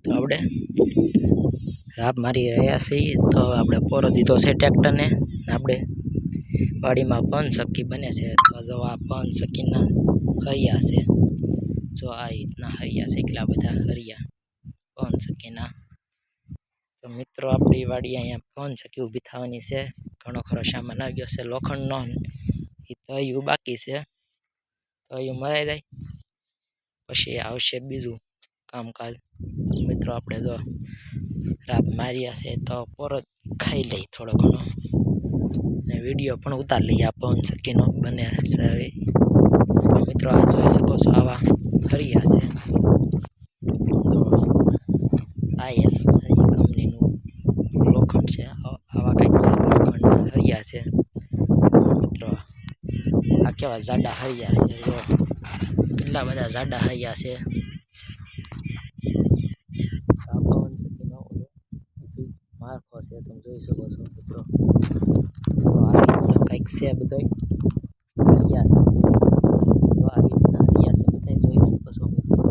તો આપણે રાબ મારી રહ્યા છીએ તો આપણે પોરો દીધો છે ટ્રેક્ટરને આપણે વાડીમાં પવન ચક્કી બને છે તો જો આ પવન ચક્કીના હરિયા છે જો આ રીતના હરિયા છે એટલા બધા હરિયા પવન ચક્કીના તો મિત્રો આપણી વાડી અહીંયા પવન ચક્કી ઊભી થવાની છે ઘણો ખરો સામાન આવી ગયો છે લોખંડનો એ તળિયું બાકી છે તળિયું મરાઈ જાય પછી આવશે બીજું કામકાજ તો મિત્રો આપણે જો રાબ માર્યા છે તો પોરો ખાઈ લઈ થોડો ઘણો ને વિડીયો પણ ઉતાર લઈએ આ પવન ચક્કીનો બને છે તો મિત્રો આ જોઈ શકો છો આવા હરિયા છે તો આઈએસ કંપનીનું લોખંડ છે આવા કંઈક છે લોખંડ હરિયા છે મિત્રો આ કેવા જાડા હરિયા છે જો કેટલા બધા જાડા હરિયા છે આ પવન ચક્કીનો માળખો છે તમે જોઈ શકો છો મિત્રો કંઈક છે બધો હરિયા છે તો આવી રીતના હરિયા છે બધા જોઈ શકો છો મિત્રો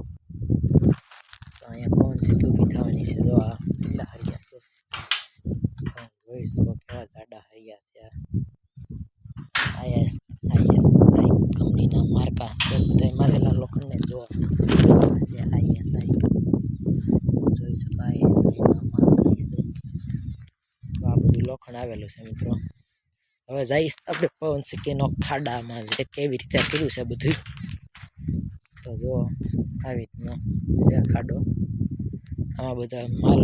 તો અહીંયા પવન ચક્કી ઊભી થવાની છે જો આ કેટલા હરિયા છે જોઈ શકો કેવા જાડા હરિયા છે આઈએસ કંપનીના માર્કા છે બધા મારેલા લોખંડને જો છે આઈએસઆઈ જોઈ શકો આઈએસઆઈના માર્કા છે તો આ બધું લોખંડ આવેલું છે મિત્રો હવે જઈશ આપણે પવન ચક્કીનો ખાડામાં જે કેવી રીતે કર્યું છે બધું તો જો આવી રીતનો છે ખાડો આમાં બધા માલ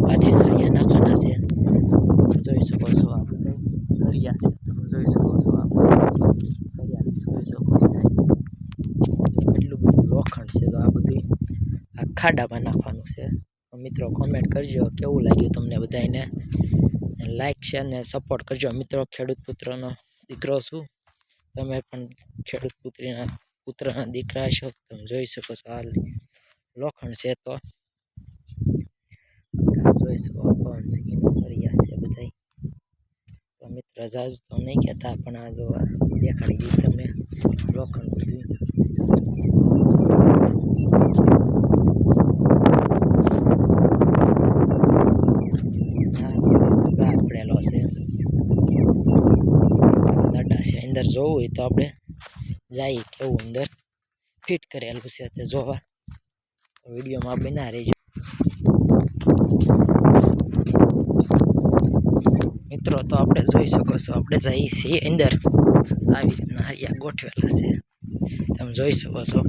બાજરીના હરિયા નાખવાના છે જોઈ શકો છો આ બધા હરિયા છે તમે જોઈ શકો છો આ હરિયા જોઈ શકો છો એટલું બધું લોખંડ છે તો આ બધું આ ખાડામાં નાખવાનું છે મિત્રો કોમેન્ટ કરજો કેવું લાગ્યું તમને બધાને લાઈક શેર ને સપોર્ટ કરજો મિત્રો ખેડૂત પુત્રનો દીકરો છું તમે પણ ખેડૂત પુત્રના દીકરા છો તમે જોઈ શકો છો આ લોખંડ છે તો જોઈ શકો પવન ચક્કીનો હરિયા છે બધા તો મિત્ર જાજુ તો નહીં કહેતા પણ આ જો દેખાડી દીધી તમે લોખંડ બધું પડેલો છે દાડા છે અંદર જોવું હોય તો આપણે જઈએ કેવું અંદર ફિટ કરેલું છે તે જોવા વિડીયોમાં બના રહેજો મિત્રો તો આપણે જોઈ શકો છો આપણે જઈએ છીએ અંદર આવી રીતના હરિયા ગોઠવેલા છે તમે જોઈ શકો છો